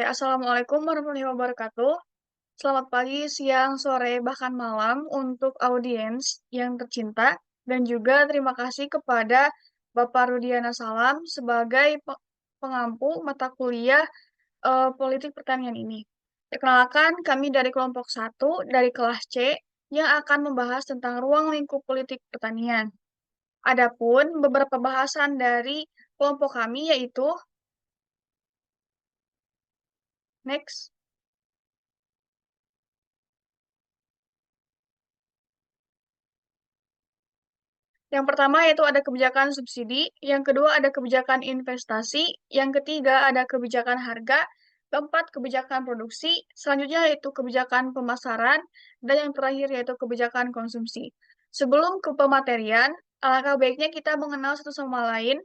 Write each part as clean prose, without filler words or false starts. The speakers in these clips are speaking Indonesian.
Assalamualaikum warahmatullahi wabarakatuh. Selamat pagi, siang, sore, bahkan malam untuk audiens yang tercinta. Dan juga terima kasih kepada Bapak Rudiana Salam sebagai pengampu mata kuliah politik pertanian ini. Perkenalkan, kami dari kelompok satu dari kelas C yang akan membahas tentang ruang lingkup politik pertanian. Adapun beberapa bahasan dari kelompok kami yaitu next. Yang pertama yaitu ada kebijakan subsidi, yang kedua ada kebijakan investasi, yang ketiga ada kebijakan harga, keempat kebijakan produksi, selanjutnya yaitu kebijakan pemasaran, dan yang terakhir yaitu kebijakan konsumsi. Sebelum ke pematerian, alangkah baiknya kita mengenal satu sama lain.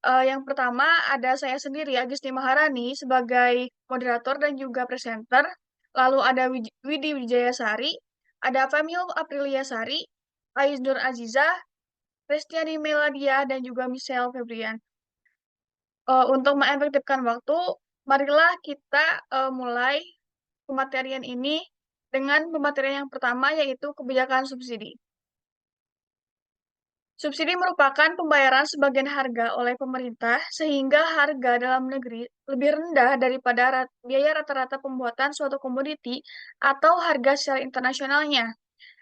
Yang pertama ada saya sendiri, Agisti Maharani, sebagai moderator dan juga presenter. Lalu ada Widi Wijayasari, ada Femio Apriliasari, Ais Nur Azizah, Restiani Meladia, dan juga Michelle Febrian. Untuk mengefektifkan waktu, marilah kita mulai pematerian ini dengan pematerian yang pertama, yaitu kebijakan subsidi. Subsidi merupakan pembayaran sebagian harga oleh pemerintah sehingga harga dalam negeri lebih rendah daripada biaya rata-rata pembuatan suatu komoditi atau harga secara internasionalnya.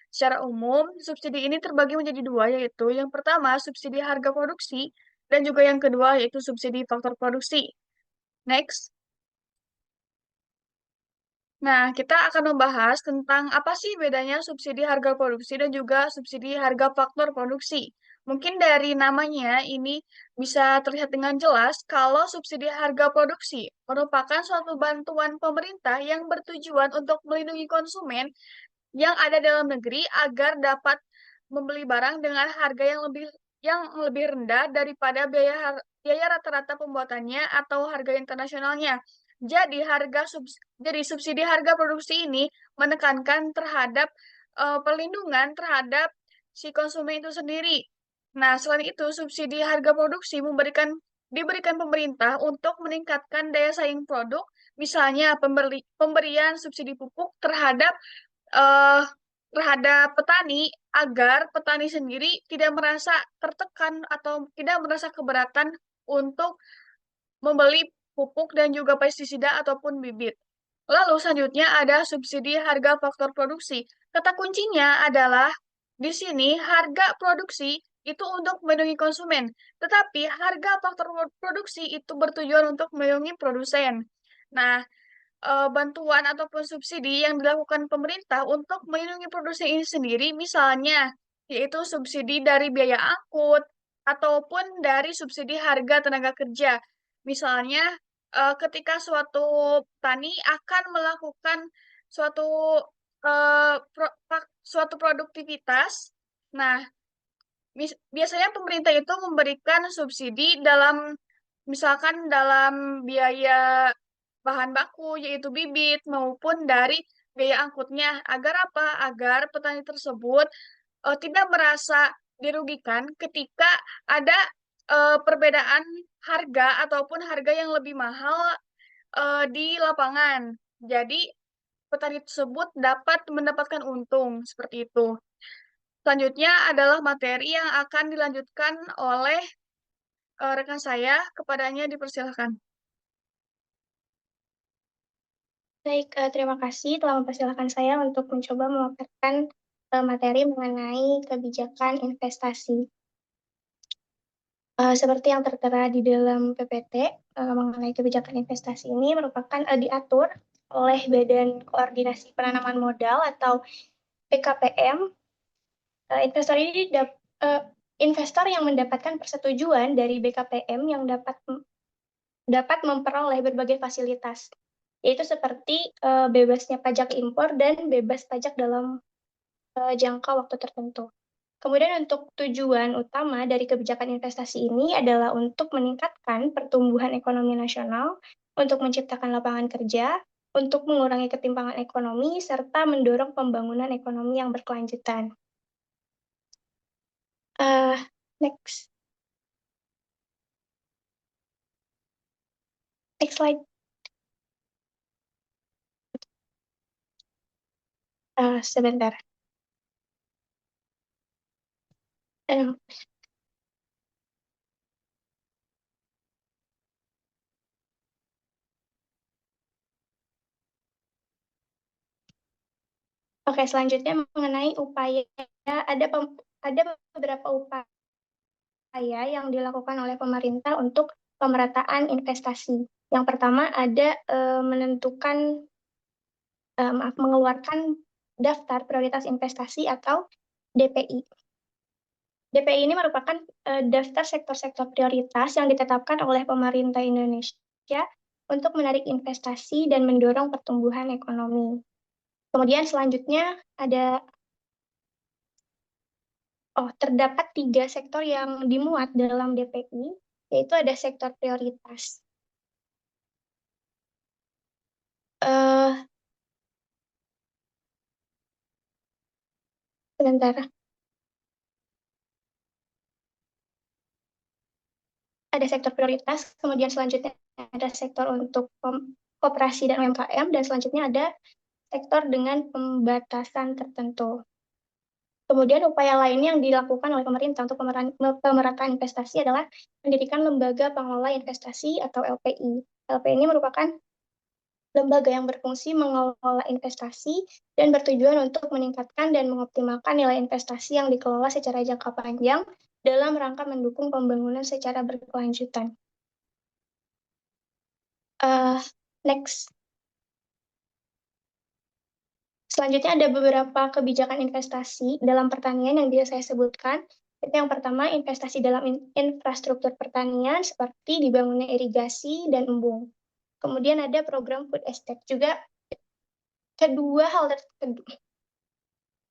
Secara umum, subsidi ini terbagi menjadi dua, yaitu yang pertama subsidi harga produksi dan juga yang kedua yaitu subsidi faktor produksi. Next. Nah, kita akan membahas tentang apa sih bedanya subsidi harga produksi dan juga subsidi harga faktor produksi. Mungkin dari namanya ini bisa terlihat dengan jelas kalau subsidi harga produksi merupakan suatu bantuan pemerintah yang bertujuan untuk melindungi konsumen yang ada dalam negeri agar dapat membeli barang dengan harga yang lebih rendah daripada biaya rata-rata pembuatannya atau harga internasionalnya. Jadi subsidi harga produksi ini menekankan terhadap perlindungan terhadap si konsumen itu sendiri. Nah, selain itu subsidi harga produksi diberikan pemerintah untuk meningkatkan daya saing produk, misalnya pemberian subsidi pupuk eh, terhadap petani agar petani sendiri tidak merasa tertekan atau tidak merasa keberatan untuk membeli pupuk dan juga pestisida ataupun bibit. Lalu selanjutnya ada subsidi harga faktor produksi. Kata kuncinya adalah di sini harga produksi itu untuk melindungi konsumen, tetapi harga faktor produksi itu bertujuan untuk melindungi produsen. Nah, bantuan ataupun subsidi yang dilakukan pemerintah untuk melindungi produksi ini sendiri, misalnya yaitu subsidi dari biaya angkut ataupun dari subsidi harga tenaga kerja. Misalnya, ketika suatu petani akan melakukan suatu suatu produktivitas, nah biasanya pemerintah itu memberikan subsidi misalkan dalam biaya bahan baku, yaitu bibit, maupun dari biaya angkutnya. Agar apa? Agar petani tersebut tidak merasa dirugikan ketika ada perbedaan harga ataupun harga yang lebih mahal di lapangan. Jadi, petani tersebut dapat mendapatkan untung seperti itu. Selanjutnya adalah materi yang akan dilanjutkan oleh rekan saya. Kepadanya dipersilahkan. Baik, terima kasih telah mempersilahkan saya untuk mencoba memaparkan materi mengenai kebijakan investasi. Seperti yang tertera di dalam PPT mengenai kebijakan investasi ini merupakan diatur oleh Badan Koordinasi Penanaman Modal atau BKPM. Investor yang mendapatkan persetujuan dari BKPM yang dapat memperoleh berbagai fasilitas, yaitu seperti bebasnya pajak impor dan bebas pajak dalam jangka waktu tertentu. Kemudian untuk tujuan utama dari kebijakan investasi ini adalah untuk meningkatkan pertumbuhan ekonomi nasional, untuk menciptakan lapangan kerja, untuk mengurangi ketimpangan ekonomi, serta mendorong pembangunan ekonomi yang berkelanjutan. Next. Next slide. Sebentar. Eh, Oke, selanjutnya mengenai upaya, ada beberapa upaya yang dilakukan oleh pemerintah untuk pemerataan investasi. Yang pertama ada mengeluarkan daftar prioritas investasi atau DPI. DPI ini merupakan daftar sektor-sektor prioritas yang ditetapkan oleh pemerintah Indonesia untuk menarik investasi dan mendorong pertumbuhan ekonomi. Kemudian selanjutnya terdapat 3 sektor yang dimuat dalam DPI, yaitu ada sektor prioritas. Eh, Sebentar. Ada sektor prioritas, kemudian selanjutnya ada sektor untuk koperasi dan UMKM, dan selanjutnya ada sektor dengan pembatasan tertentu. Kemudian upaya lain yang dilakukan oleh pemerintah untuk pemerataan investasi adalah mendirikan lembaga pengelola investasi atau LPI. LPI ini merupakan lembaga yang berfungsi mengelola investasi dan bertujuan untuk meningkatkan dan mengoptimalkan nilai investasi yang dikelola secara jangka panjang dalam rangka mendukung pembangunan secara berkelanjutan. Next. Selanjutnya ada beberapa kebijakan investasi dalam pertanian yang bisa saya sebutkan. Itu yang pertama, investasi dalam infrastruktur pertanian seperti dibangunnya irigasi dan embung. Kemudian ada program food estate. Juga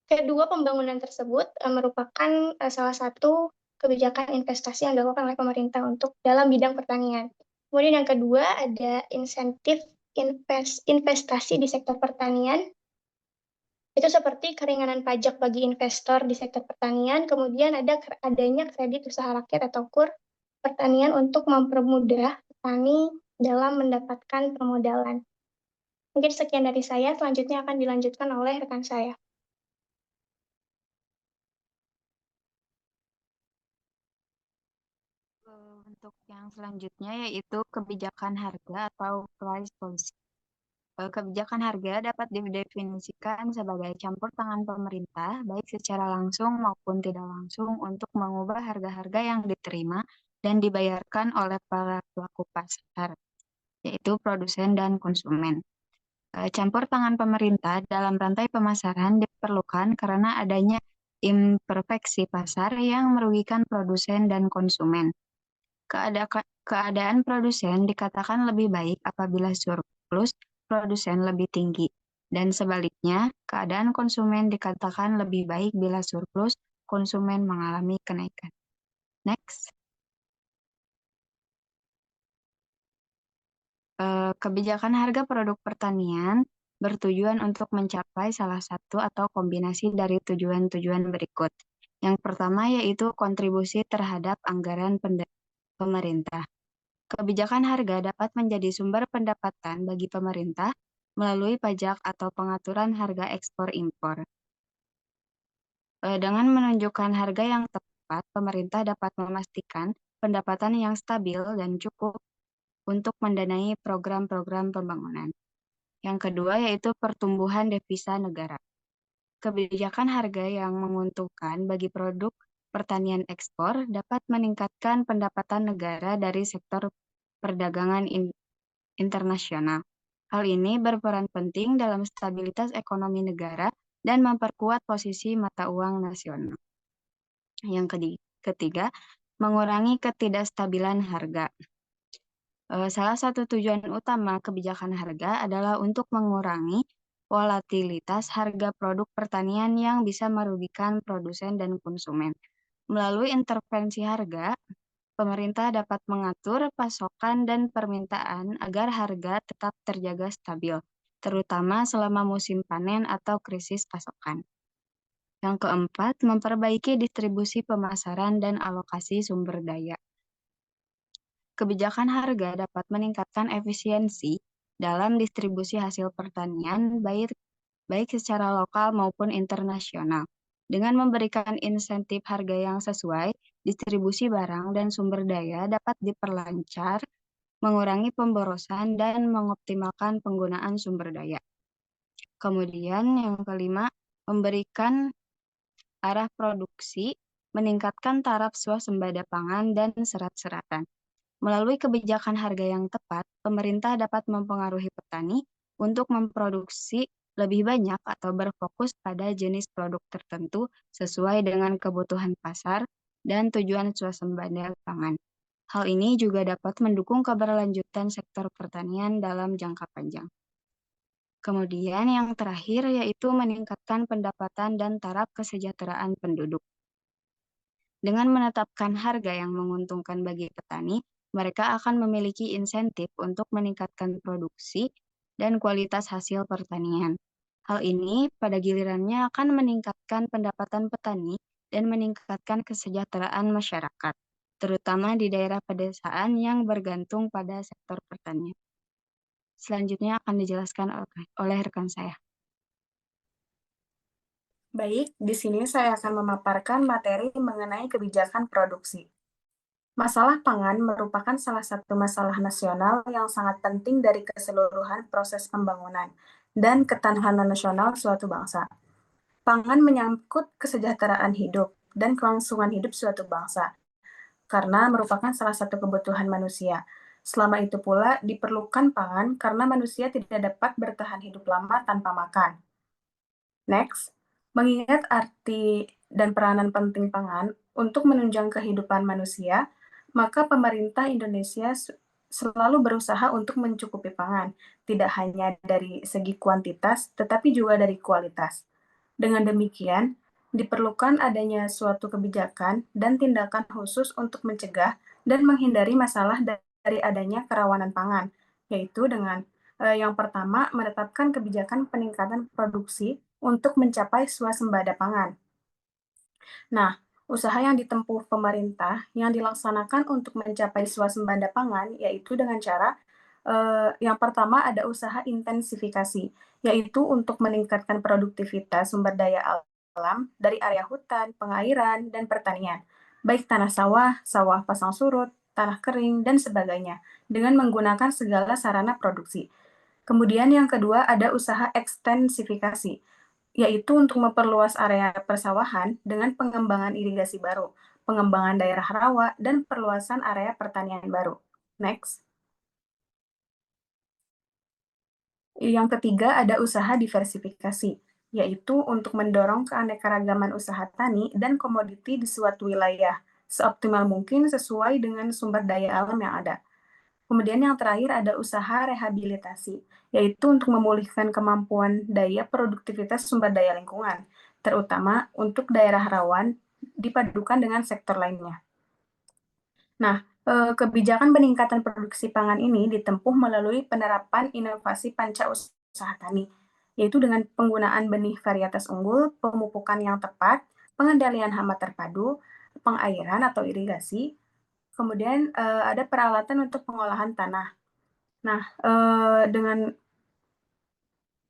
kedua pembangunan tersebut merupakan salah satu kebijakan investasi yang dilakukan oleh pemerintah untuk dalam bidang pertanian. Kemudian yang kedua ada insentif investasi di sektor pertanian. Itu seperti keringanan pajak bagi investor di sektor pertanian, kemudian adanya kredit usaha rakyat atau KUR pertanian untuk mempermudah petani dalam mendapatkan permodalan. Mungkin sekian dari saya, selanjutnya akan dilanjutkan oleh rekan saya. Untuk yang selanjutnya yaitu kebijakan harga atau price policy. Kebijakan harga dapat didefinisikan sebagai campur tangan pemerintah, baik secara langsung maupun tidak langsung, untuk mengubah harga-harga yang diterima dan dibayarkan oleh para pelaku pasar, yaitu produsen dan konsumen. Campur tangan pemerintah dalam rantai pemasaran diperlukan karena adanya imperfeksi pasar yang merugikan produsen dan konsumen. Keadaan produsen dikatakan lebih baik apabila surplus produsen lebih tinggi, dan sebaliknya, keadaan konsumen dikatakan lebih baik bila surplus konsumen mengalami kenaikan. Next. Kebijakan harga produk pertanian bertujuan untuk mencapai salah satu atau kombinasi dari tujuan-tujuan berikut. Yang pertama yaitu kontribusi terhadap anggaran pemerintah. Kebijakan harga dapat menjadi sumber pendapatan bagi pemerintah melalui pajak atau pengaturan harga ekspor-impor. Dengan menunjukkan harga yang tepat, pemerintah dapat memastikan pendapatan yang stabil dan cukup untuk mendanai program-program pembangunan. Yang kedua yaitu pertumbuhan devisa negara. Kebijakan harga yang menguntungkan bagi produk pertanian ekspor dapat meningkatkan pendapatan negara dari sektor perdagangan internasional. Hal ini berperan penting dalam stabilitas ekonomi negara dan memperkuat posisi mata uang nasional. Yang ketiga, mengurangi ketidakstabilan harga. Salah satu tujuan utama kebijakan harga adalah untuk mengurangi volatilitas harga produk pertanian yang bisa merugikan produsen dan konsumen. Melalui intervensi harga, pemerintah dapat mengatur pasokan dan permintaan agar harga tetap terjaga stabil, terutama selama musim panen atau krisis pasokan. Yang keempat, memperbaiki distribusi pemasaran dan alokasi sumber daya. Kebijakan harga dapat meningkatkan efisiensi dalam distribusi hasil pertanian, baik secara lokal maupun internasional. Dengan memberikan insentif harga yang sesuai, distribusi barang dan sumber daya dapat diperlancar, mengurangi pemborosan, dan mengoptimalkan penggunaan sumber daya. Kemudian yang kelima, memberikan arah produksi, meningkatkan taraf swasembada pangan dan serat-seratan. Melalui kebijakan harga yang tepat, pemerintah dapat mempengaruhi petani untuk memproduksi lebih banyak atau berfokus pada jenis produk tertentu sesuai dengan kebutuhan pasar dan tujuan swasembada pangan. Hal ini juga dapat mendukung keberlanjutan sektor pertanian dalam jangka panjang. Kemudian yang terakhir yaitu meningkatkan pendapatan dan taraf kesejahteraan penduduk. Dengan menetapkan harga yang menguntungkan bagi petani, mereka akan memiliki insentif untuk meningkatkan produksi dan kualitas hasil pertanian. Hal ini pada gilirannya akan meningkatkan pendapatan petani dan meningkatkan kesejahteraan masyarakat, terutama di daerah pedesaan yang bergantung pada sektor pertanian. Selanjutnya akan dijelaskan oleh rekan saya. Baik, di sini saya akan memaparkan materi mengenai kebijakan produksi. Masalah pangan merupakan salah satu masalah nasional yang sangat penting dari keseluruhan proses pembangunan dan ketahanan nasional suatu bangsa. Pangan menyangkut kesejahteraan hidup dan kelangsungan hidup suatu bangsa, karena merupakan salah satu kebutuhan manusia. Selama itu pula diperlukan pangan karena manusia tidak dapat bertahan hidup lama tanpa makan. Next, mengingat arti dan peranan penting pangan untuk menunjang kehidupan manusia, maka pemerintah Indonesia selalu berusaha untuk mencukupi pangan, tidak hanya dari segi kuantitas, tetapi juga dari kualitas. Dengan demikian, diperlukan adanya suatu kebijakan dan tindakan khusus untuk mencegah dan menghindari masalah dari adanya kerawanan pangan, yaitu dengan yang pertama, menetapkan kebijakan peningkatan produksi untuk mencapai swasembada pangan. Nah, usaha yang ditempuh pemerintah yang dilaksanakan untuk mencapai swasembada pangan yaitu dengan cara yang pertama ada usaha intensifikasi, yaitu untuk meningkatkan produktivitas sumber daya alam dari area hutan, pengairan, dan pertanian, baik tanah sawah, sawah pasang surut, tanah kering, dan sebagainya, dengan menggunakan segala sarana produksi. Kemudian yang kedua ada usaha ekstensifikasi, yaitu untuk memperluas area persawahan dengan pengembangan irigasi baru, pengembangan daerah rawa, dan perluasan area pertanian baru. Next. Yang ketiga ada usaha diversifikasi, yaitu untuk mendorong keanekaragaman usaha tani dan komoditi di suatu wilayah, seoptimal mungkin sesuai dengan sumber daya alam yang ada. Kemudian yang terakhir ada usaha rehabilitasi, yaitu untuk memulihkan kemampuan daya produktivitas sumber daya lingkungan, terutama untuk daerah rawan dipadukan dengan sektor lainnya. Nah, kebijakan peningkatan produksi pangan ini ditempuh melalui penerapan inovasi panca usaha tani, yaitu dengan penggunaan benih varietas unggul, pemupukan yang tepat, pengendalian hama terpadu, pengairan atau irigasi, kemudian ada peralatan untuk pengolahan tanah. Nah, dengan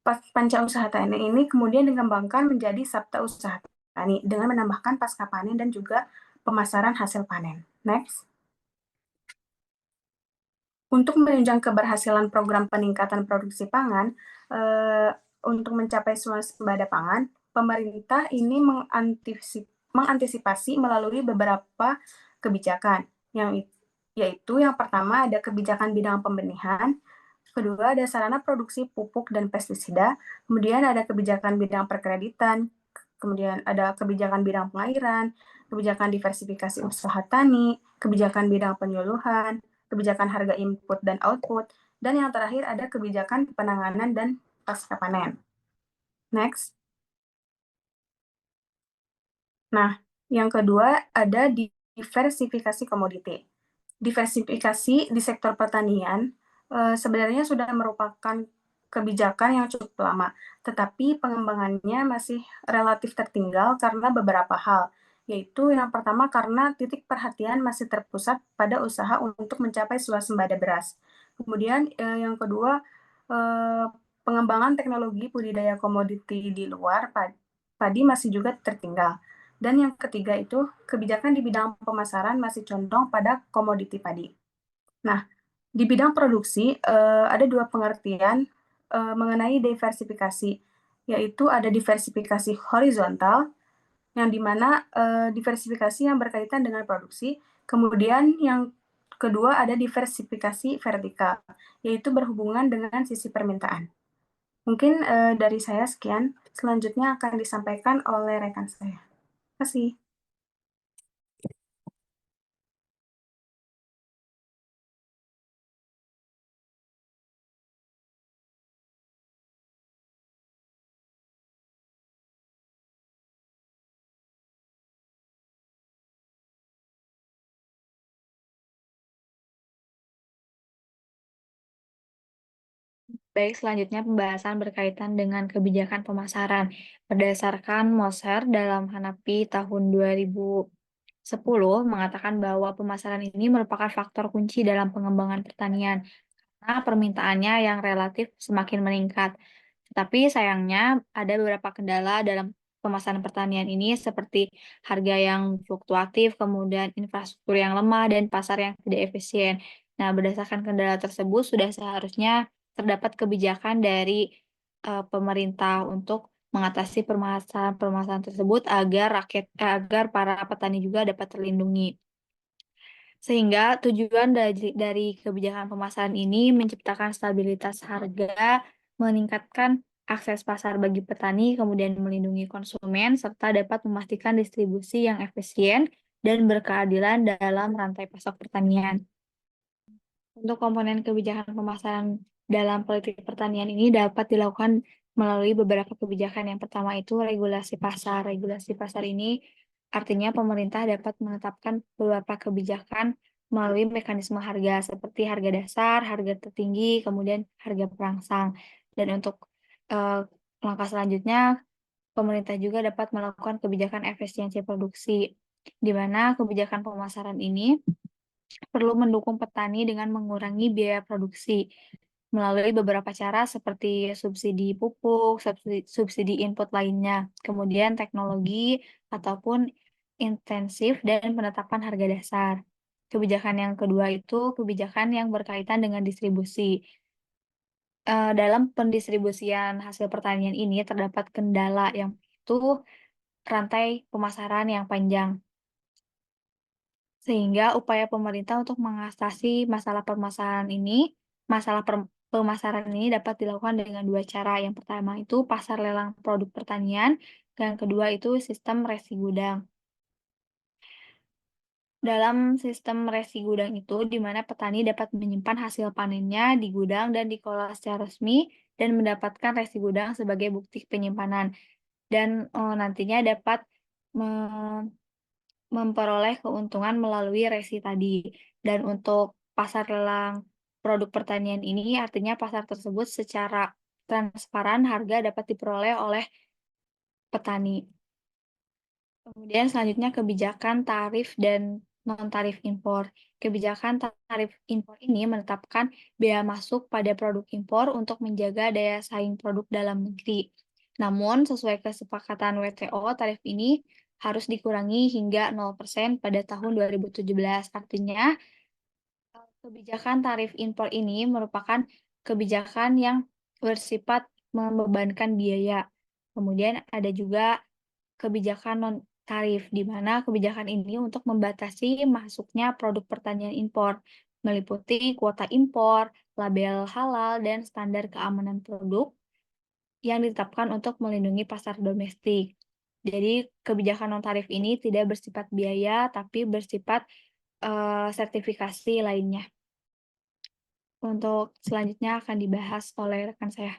panca usaha tani ini kemudian dikembangkan menjadi sabta usaha tani dengan menambahkan pasca panen dan juga pemasaran hasil panen. Next. Untuk menunjang keberhasilan program peningkatan produksi pangan, untuk mencapai swasembada pangan, pemerintah ini mengantisipasi melalui beberapa kebijakan, yaitu yang pertama ada kebijakan bidang pembenihan, kedua ada sarana produksi pupuk dan pestisida, kemudian ada kebijakan bidang perkreditan, kemudian ada kebijakan bidang pengairan, kebijakan diversifikasi usaha tani, kebijakan bidang penyuluhan, kebijakan harga input dan output, dan yang terakhir ada kebijakan penanganan dan pasca panen. Next. Nah, yang kedua ada diversifikasi komoditi. Diversifikasi di sektor pertanian sebenarnya sudah merupakan kebijakan yang cukup lama, tetapi pengembangannya masih relatif tertinggal karena beberapa hal, yaitu yang pertama karena titik perhatian masih terpusat pada usaha untuk mencapai swasembada beras. Kemudian yang kedua, pengembangan pengembangan teknologi budidaya komoditi di luar padi masih juga tertinggal. Dan yang ketiga itu, kebijakan di bidang pemasaran masih condong pada komoditi padi. Nah, di bidang produksi, ada dua pengertian mengenai diversifikasi, yaitu ada diversifikasi horizontal, yang dimana diversifikasi yang berkaitan dengan produksi, kemudian yang kedua ada diversifikasi vertikal, yaitu berhubungan dengan sisi permintaan. Mungkin dari saya sekian, selanjutnya akan disampaikan oleh rekan saya. Terima kasih. Baik, selanjutnya pembahasan berkaitan dengan kebijakan pemasaran. Berdasarkan Moser dalam Hanapi tahun 2010 mengatakan bahwa pemasaran ini merupakan faktor kunci dalam pengembangan pertanian karena permintaannya yang relatif semakin meningkat. Tetapi sayangnya ada beberapa kendala dalam pemasaran pertanian ini seperti harga yang fluktuatif, kemudian infrastruktur yang lemah, dan pasar yang tidak efisien. Nah, berdasarkan kendala tersebut sudah seharusnya terdapat kebijakan dari pemerintah untuk mengatasi permasalahan-permasalahan tersebut agar para petani juga dapat terlindungi. Sehingga tujuan dari kebijakan pemasaran ini menciptakan stabilitas harga, meningkatkan akses pasar bagi petani, kemudian melindungi konsumen, serta dapat memastikan distribusi yang efisien dan berkeadilan dalam rantai pasok pertanian. Untuk komponen kebijakan pemasaran dalam politik pertanian ini dapat dilakukan melalui beberapa kebijakan. Yang pertama itu regulasi pasar. Regulasi pasar ini artinya pemerintah dapat menetapkan beberapa kebijakan melalui mekanisme harga seperti harga dasar, harga tertinggi, kemudian harga perangsang. Dan untuk langkah selanjutnya, pemerintah juga dapat melakukan kebijakan efisiensi produksi, di mana kebijakan pemasaran ini perlu mendukung petani dengan mengurangi biaya produksi melalui beberapa cara seperti subsidi pupuk, subsidi input lainnya, kemudian teknologi ataupun intensif dan penetapan harga dasar. Kebijakan yang kedua itu kebijakan yang berkaitan dengan distribusi. Dalam pendistribusian hasil pertanian ini terdapat kendala yang itu rantai pemasaran yang panjang. Sehingga upaya pemerintah untuk mengatasi masalah pemasaran ini dapat dilakukan dengan dua cara. Yang pertama itu pasar lelang produk pertanian, dan yang kedua itu sistem resi gudang. Dalam sistem resi gudang itu, di mana petani dapat menyimpan hasil panennya di gudang dan dikelola secara resmi, dan mendapatkan resi gudang sebagai bukti penyimpanan. Dan nantinya dapat memperoleh keuntungan melalui resi tadi. Dan untuk pasar lelang produk pertanian ini artinya pasar tersebut secara transparan harga dapat diperoleh oleh petani. Kemudian selanjutnya kebijakan tarif dan non-tarif impor. Kebijakan tarif impor ini menetapkan bea masuk pada produk impor untuk menjaga daya saing produk dalam negeri. Namun, sesuai kesepakatan WTO, tarif ini harus dikurangi hingga 0% pada tahun 2017. Artinya, kebijakan tarif impor ini merupakan kebijakan yang bersifat membebankan biaya. Kemudian ada juga kebijakan non-tarif, di mana kebijakan ini untuk membatasi masuknya produk pertanian impor, meliputi kuota impor, label halal, dan standar keamanan produk yang ditetapkan untuk melindungi pasar domestik. Jadi, kebijakan non-tarif ini tidak bersifat biaya, tapi bersifat sertifikasi lainnya. Untuk selanjutnya akan dibahas oleh rekan saya.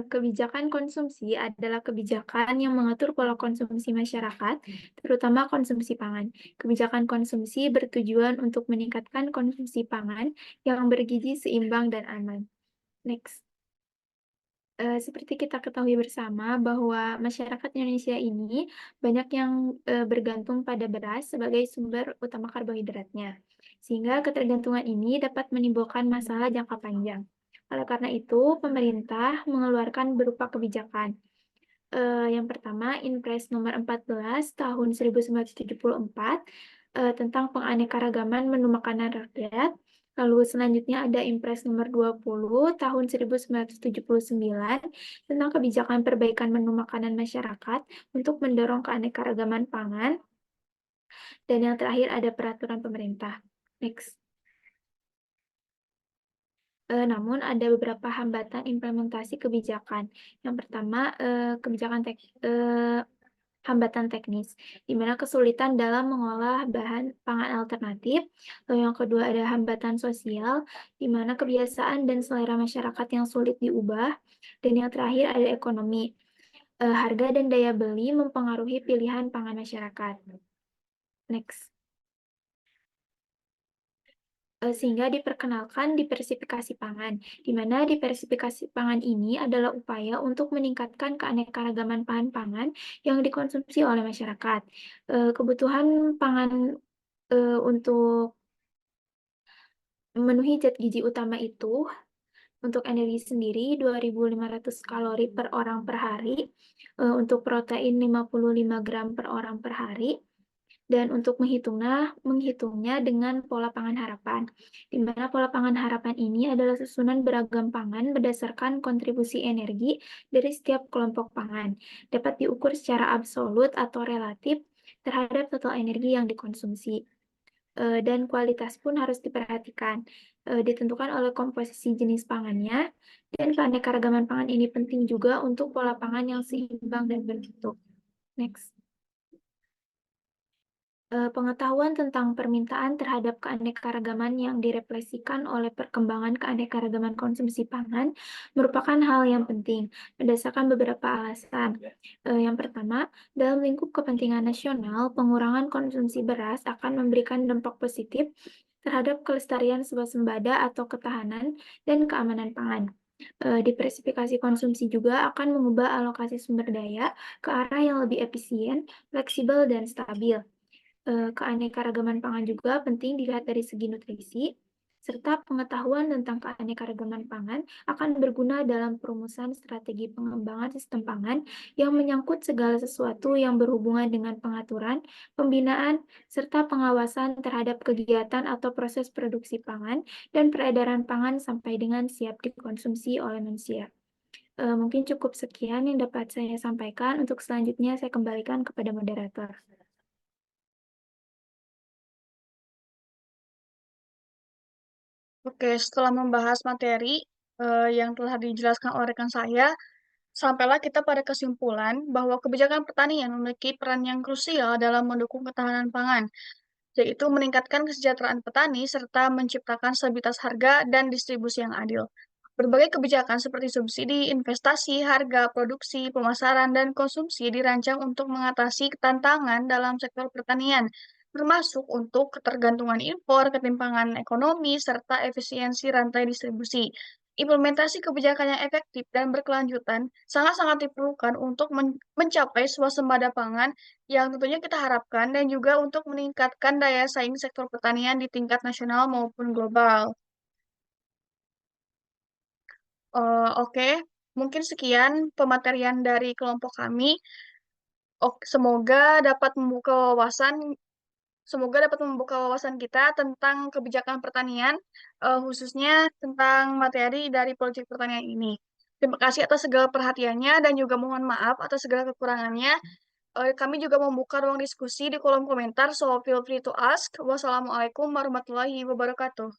Kebijakan konsumsi adalah kebijakan yang mengatur pola konsumsi masyarakat, terutama konsumsi pangan. Kebijakan konsumsi bertujuan untuk meningkatkan konsumsi pangan yang bergizi, seimbang, dan aman. Next. Seperti kita ketahui bersama bahwa masyarakat Indonesia ini banyak yang bergantung pada beras sebagai sumber utama karbohidratnya. Sehingga ketergantungan ini dapat menimbulkan masalah jangka panjang. Oleh karena itu, pemerintah mengeluarkan berupa kebijakan. Yang pertama, Inpres nomor 14 tahun 1974 tentang penganekaragaman menu makanan rakyat. Lalu selanjutnya ada Inpres nomor 20 tahun 1979 tentang kebijakan perbaikan menu makanan masyarakat untuk mendorong keanekaragaman pangan. Dan yang terakhir ada peraturan pemerintah. Next. Namun ada beberapa hambatan implementasi kebijakan. Yang pertama, hambatan teknis, di mana kesulitan dalam mengolah bahan pangan alternatif. Lalu yang kedua ada hambatan sosial, di mana kebiasaan dan selera masyarakat yang sulit diubah. Dan yang terakhir ada ekonomi. Harga dan daya beli mempengaruhi pilihan pangan masyarakat. Next. Sehingga diperkenalkan diversifikasi pangan, di mana diversifikasi pangan ini adalah upaya untuk meningkatkan keanekaragaman bahan pangan yang dikonsumsi oleh masyarakat. Kebutuhan pangan untuk memenuhi zat gizi utama itu, untuk energi sendiri 2.500 kalori per orang per hari, untuk protein 55 gram per orang per hari, dan untuk menghitungnya dengan pola pangan harapan, di mana pola pangan harapan ini adalah susunan beragam pangan berdasarkan kontribusi energi dari setiap kelompok pangan, dapat diukur secara absolut atau relatif terhadap total energi yang dikonsumsi. Dan kualitas pun harus diperhatikan, ditentukan oleh komposisi jenis pangannya, dan keanekaragaman pangan ini penting juga untuk pola pangan yang seimbang dan bermutu. Next. Pengetahuan tentang permintaan terhadap keanekaragaman yang direfleksikan oleh perkembangan keanekaragaman konsumsi pangan merupakan hal yang penting berdasarkan beberapa alasan. Yang pertama, dalam lingkup kepentingan nasional, pengurangan konsumsi beras akan memberikan dampak positif terhadap kelestarian swasembada atau ketahanan dan keamanan pangan. Diversifikasi konsumsi juga akan mengubah alokasi sumber daya ke arah yang lebih efisien, fleksibel, dan stabil. Keanekaragaman pangan juga penting dilihat dari segi nutrisi, serta pengetahuan tentang keanekaragaman pangan akan berguna dalam perumusan strategi pengembangan sistem pangan yang menyangkut segala sesuatu yang berhubungan dengan pengaturan, pembinaan, serta pengawasan terhadap kegiatan atau proses produksi pangan dan peredaran pangan sampai dengan siap dikonsumsi oleh manusia. Mungkin cukup sekian yang dapat saya sampaikan. Untuk selanjutnya saya kembalikan kepada moderator. Oke, setelah membahas materi yang telah dijelaskan oleh rekan saya, sampailah kita pada kesimpulan bahwa kebijakan pertanian memiliki peran yang krusial dalam mendukung ketahanan pangan, yaitu meningkatkan kesejahteraan petani serta menciptakan stabilitas harga dan distribusi yang adil. Berbagai kebijakan seperti subsidi, investasi, harga, produksi, pemasaran, dan konsumsi dirancang untuk mengatasi tantangan dalam sektor pertanian, termasuk untuk ketergantungan impor, ketimpangan ekonomi, serta efisiensi rantai distribusi. Implementasi kebijakan yang efektif dan berkelanjutan sangat-sangat diperlukan untuk mencapai swasembada pangan yang tentunya kita harapkan dan juga untuk meningkatkan daya saing sektor pertanian di tingkat nasional maupun global. Oke, mungkin sekian pematerian dari kelompok kami. Semoga dapat membuka wawasan kita tentang kebijakan pertanian, khususnya tentang materi dari politik pertanian ini. Terima kasih atas segala perhatiannya dan juga mohon maaf atas segala kekurangannya. Kami juga membuka ruang diskusi di kolom komentar, so feel free to ask. Wassalamualaikum warahmatullahi wabarakatuh.